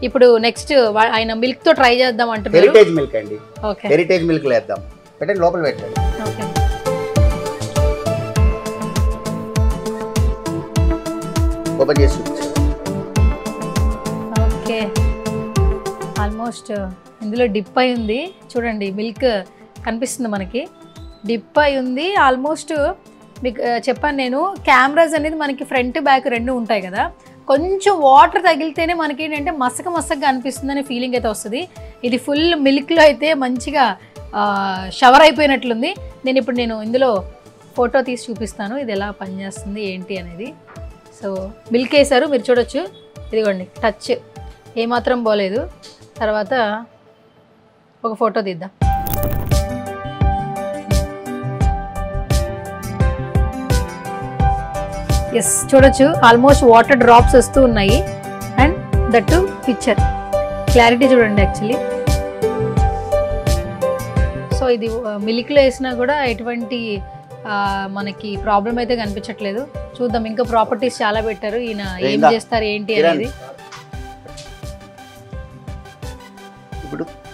ఇప్పుడు నెక్స్ట్ ఆయన మిల్క్ తో ట్రై చేద్దాం అంటున్నారు. హెరిటేజ్ మిల్క్ అండి. ఓకే, హెరిటేజ్ మిల్క్ వేద్దాం. పెట్టండి, లోపల పెట్టండి. ఓకే. ఓపెన్ చేసి ఓకే, ఆల్మోస్ట్ ఇందులో డిప్ అయి ఉంది చూడండి. మిల్క్ కనిపిస్తుంది మనకి, డిప్ అయి ఉంది ఆల్మోస్ట్. మీకు చెప్పాను నేను, కెమెరాస్ అనేది మనకి ఫ్రంట్ బ్యాక్ రెండు ఉంటాయి కదా, కొంచెం వాటర్ తగిలితేనే మనకి ఏంటంటే మసకగా అనిపిస్తుంది అనే ఫీలింగ్ అయితే వస్తుంది. ఇది ఫుల్ మిల్క్లో అయితే మంచిగా షవర్ అయిపోయినట్లుంది. నేను ఇందులో ఫోటో తీసి చూపిస్తాను ఇది ఎలా పనిచేస్తుంది ఏంటి అనేది. సో మిల్క్ వేసారు, మీరు చూడొచ్చు. ఇదిగోండి, టచ్ ఏమాత్రం పోలేదు. తర్వాత ఒక ఫోటో తీద్దాం. ఎస్, చూడొచ్చు ఆల్మోస్ట్ వాటర్ డ్రాప్స్ వస్తూ ఉన్నాయి. అండ్ దట్ పిక్చర్ క్లారిటీ చూడండి యాక్చువల్లీ. సో ఇది మిల్క్లో వేసినా కూడా ఎటువంటి మనకి ప్రాబ్లం అయితే కనిపించట్లేదు. చూద్దాం, ఇంకా ప్రాపర్టీస్ చాలా పెట్టారు. ఈయన ఏం చేస్తారు ఏంటి అనేది. ఇప్పుడు